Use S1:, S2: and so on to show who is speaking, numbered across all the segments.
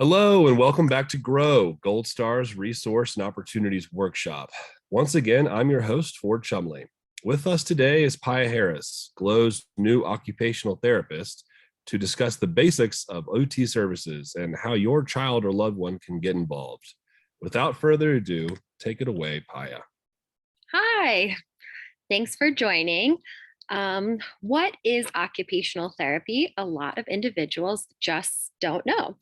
S1: Hello, and welcome back to Grow, GoldStar's Resource and Opportunities Workshop. Once again, I'm your host, Ford Chumley. With us today is Piah Harris, Glow's new occupational therapist, to discuss the basics of OT services and how your child or loved one can get involved. Without further ado, take it away, Piah.
S2: Hi, thanks for joining. What is occupational therapy? A lot of individuals just don't know.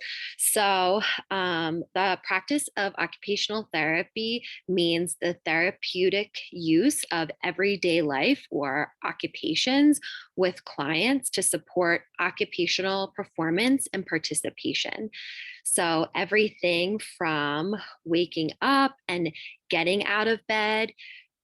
S2: The practice of occupational therapy means the therapeutic use of everyday life or occupations with clients to support occupational performance and participation. So, everything from waking up and getting out of bed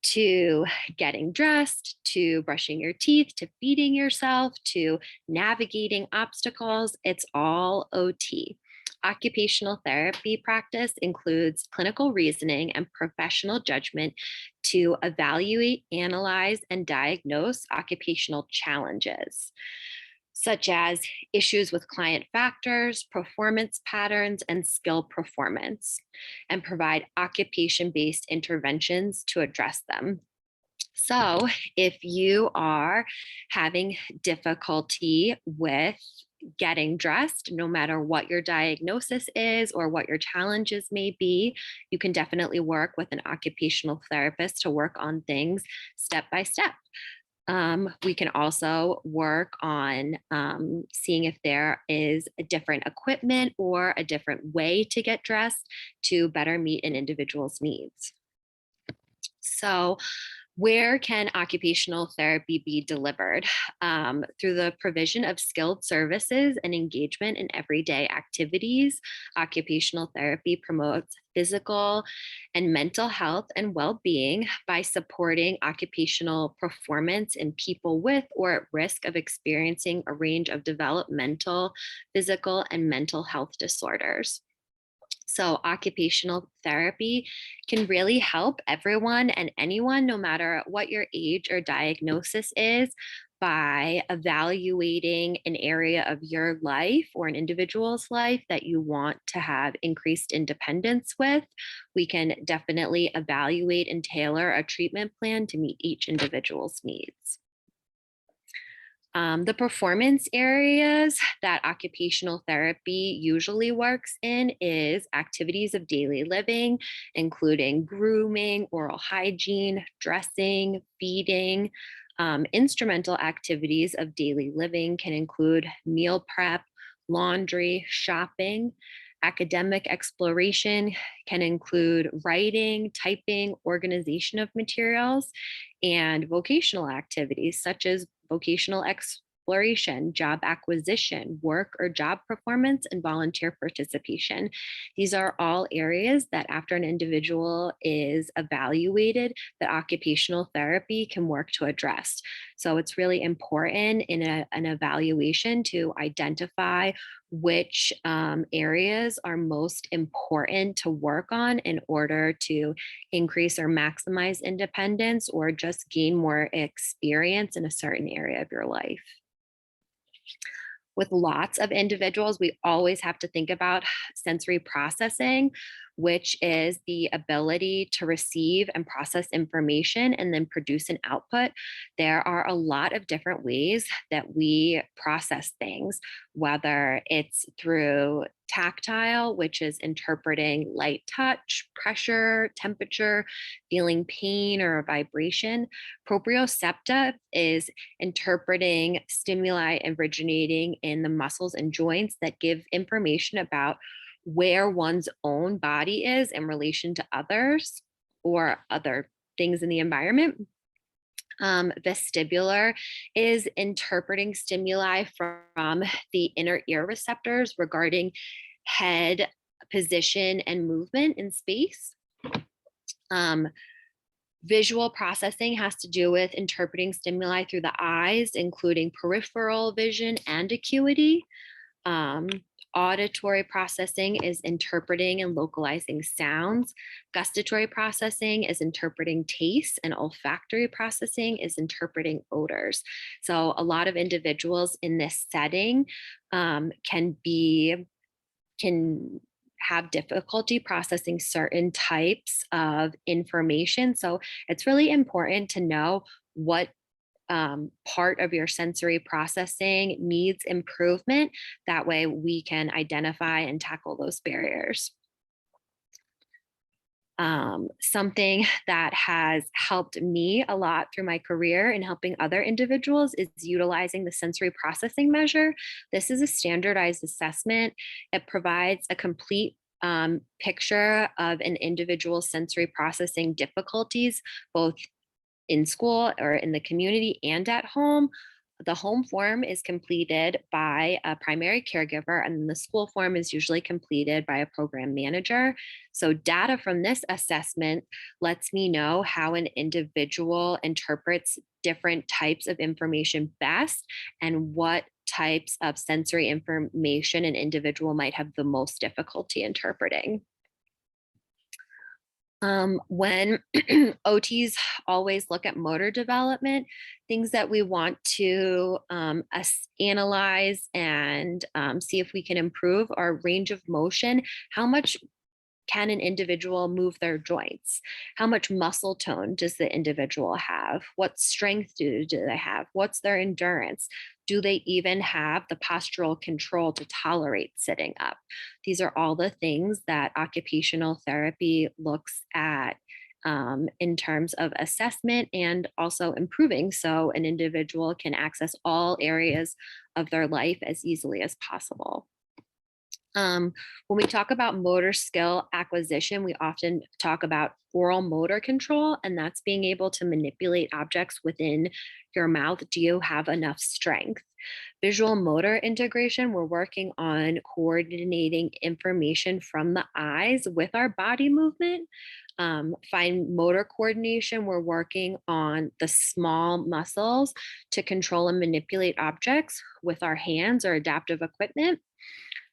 S2: to getting dressed, to brushing your teeth, to feeding yourself, to navigating obstacles. It's all OT. Occupational therapy practice includes clinical reasoning and professional judgment to evaluate, analyze, and diagnose occupational challenges, such as issues with client factors, performance patterns, and skill performance, and provide occupation based interventions to address them. So, if you are having difficulty with getting dressed, no matter what your diagnosis is or what your challenges may be, you can definitely work with an occupational therapist to work on things step by step. We can also work on seeing if there is a different equipment or a different way to get dressed to better meet an individual's needs. So, where can occupational therapy be delivered? Through the provision of skilled services and engagement in everyday activities, occupational therapy promotes physical and mental health and well being by supporting occupational performance in people with or at risk of experiencing a range of developmental, physical, and mental health disorders. So, occupational therapy can really help everyone and anyone, no matter what your age or diagnosis is, by evaluating an area of your life or an individual's life that you want to have increased independence with. We can definitely evaluate and tailor a treatment plan to meet each individual's needs. The performance areas that occupational therapy usually works in is activities of daily living, including grooming, oral hygiene, dressing, feeding. Instrumental activities of daily living can include meal prep, laundry, shopping. Academic exploration can include writing, typing, organization of materials, and vocational activities such as vocational exploration, job acquisition, work or job performance, and volunteer participation. These are all areas that after an individual is evaluated, that occupational therapy can work to address. So it's really important in an evaluation to identify which areas are most important to work on in order to increase or maximize independence or just gain more experience in a certain area of your life. With lots of individuals, we always have to think about sensory processing, which is the ability to receive and process information and then produce an output. There are a lot of different ways that we process things, whether it's through tactile, which is interpreting light touch, pressure, temperature, feeling pain or a vibration. Proprioceptive is interpreting stimuli originating in the muscles and joints that give information about where one's own body is in relation to others or other things in the environment. Vestibular is interpreting stimuli from the inner ear receptors regarding head position and movement in space. Um, Visual processing has to do with interpreting stimuli through the eyes, including peripheral vision and acuity. Auditory processing is interpreting and localizing sounds. Gustatory processing is interpreting taste, and olfactory processing is interpreting odors. So, a lot of individuals in this setting can be can have difficulty processing certain types of information. So it's really important to know what part of your sensory processing needs improvement. That way we can identify and tackle those barriers. Something that has helped me a lot through my career in helping other individuals is utilizing the sensory processing measure. This is a standardized assessment. It provides a complete picture of an individual's sensory processing difficulties, both in school or in the community and at home. The home form is completed by a primary caregiver, and the school form is usually completed by a program manager. So, data from this assessment lets me know how an individual interprets different types of information best and what types of sensory information an individual might have the most difficulty interpreting. When OTs always look at motor development, things that we want to analyze and see if we can improve are range of motion. How much can an individual move their joints? How much muscle tone does the individual have? What strength do they have? What's their endurance? Do they even have the postural control to tolerate sitting up? These are all the things that occupational therapy looks at in terms of assessment and also improving so an individual can access all areas of their life as easily as possible. When we talk about motor skill acquisition, we often talk about oral motor control, and that's being able to manipulate objects within your mouth. Do you have enough strength? Visual motor integration, we're working on coordinating information from the eyes with our body movement. Fine motor coordination, we're working on the small muscles to control and manipulate objects with our hands or adaptive equipment.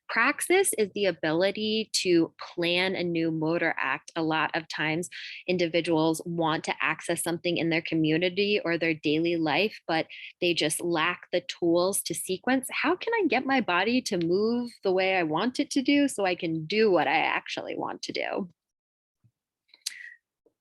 S2: Praxis is the ability to plan a new motor act. A lot of times, individuals want to access something in their community or their daily life, but they just lack the tools to sequence. How can I get my body to move the way I want it to do so I can do what I actually want to do?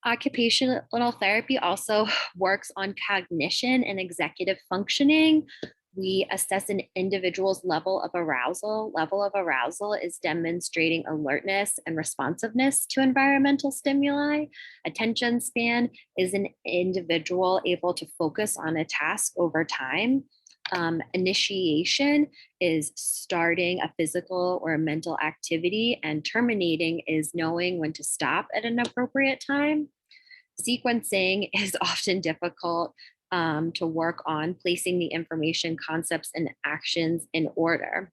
S2: Occupational therapy also works on cognition and executive functioning. We assess an individual's level of arousal. Level of arousal is demonstrating alertness and responsiveness to environmental stimuli. Attention span is an individual able to focus on a task over time. Initiation is starting a physical or a mental activity, and terminating is knowing when to stop at an appropriate time. Sequencing is often difficult to work on, placing the information, concepts, and actions in order.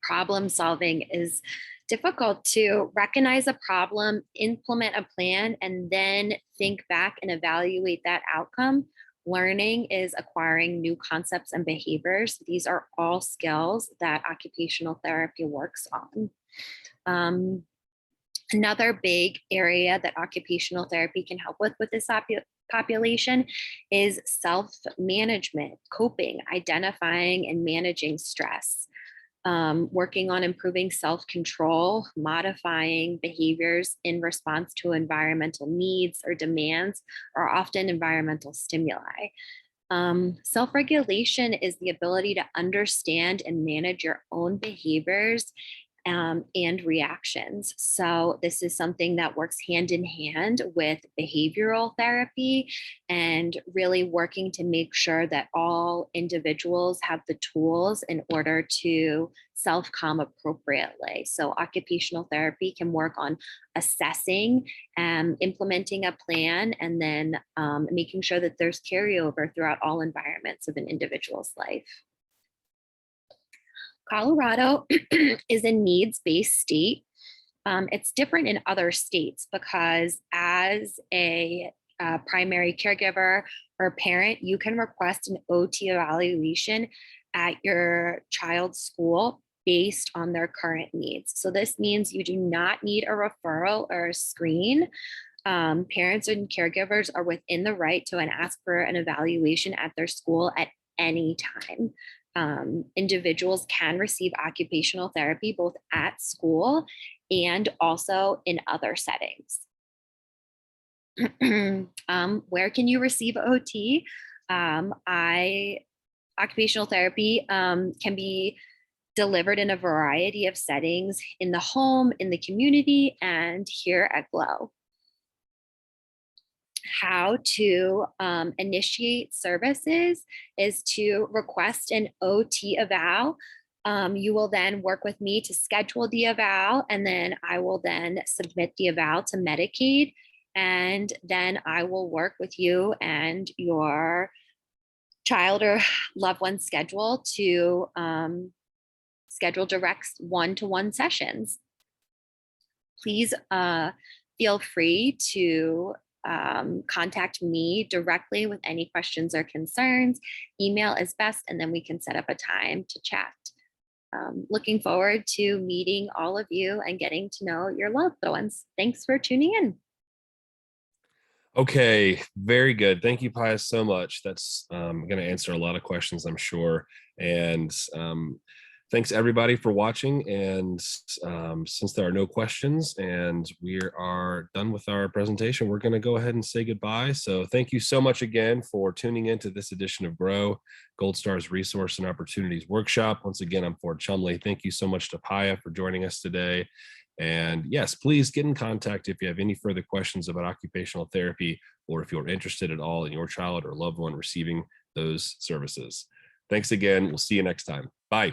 S2: Problem solving is difficult to recognize a problem, implement a plan, and then think back and evaluate that outcome. Learning is acquiring new concepts and behaviors. These are all skills that occupational therapy works on. Another big area that occupational therapy can help with this population is self-management, coping, identifying and managing stress, working on improving self-control, modifying behaviors in response to environmental needs or demands, or often environmental stimuli. Self-regulation is the ability to understand and manage your own behaviors and reactions. So, this is something that works hand in hand with behavioral therapy and really working to make sure that all individuals have the tools in order to self calm appropriately. So, occupational therapy can work on assessing and implementing a plan and then making sure that there's carryover throughout all environments of an individual's life. Colorado is a needs-based state. It's different in other states because as a primary caregiver or parent, you can request an OT evaluation at your child's school based on their current needs. So this means you do not need a referral or a screen. Parents and caregivers are within the right to ask for an evaluation at their school at any time. individuals can receive occupational therapy both at school and also in other settings. Where can you receive OT? Occupational therapy can be delivered in a variety of settings in the home, in the community, and here at Glow. How to initiate services is to request an OT eval. You will then work with me to schedule the eval, and then I will then submit the eval to Medicaid, and then I will work with you and your child or loved one's schedule to schedule direct one-to-one sessions. Please feel free to contact me directly with any questions or concerns. Email is best, and then we can set up a time to chat. Looking forward to meeting all of you and getting to know your loved ones. Thanks for tuning in.
S1: Okay, very good. Thank you, Piah, so much. That's going to answer a lot of questions, I'm sure. And thanks everybody for watching. And since there are no questions and we are done with our presentation, we're going to go ahead and say goodbye. So thank you so much again for tuning into this edition of Grow, GoldStar's Resource and Opportunities Workshop. Once again, I'm Ford Chumley. Thank you so much to Piah for joining us today. And yes, please get in contact if you have any further questions about occupational therapy, or if you're interested at all in your child or loved one receiving those services. Thanks again. We'll see you next time. Bye.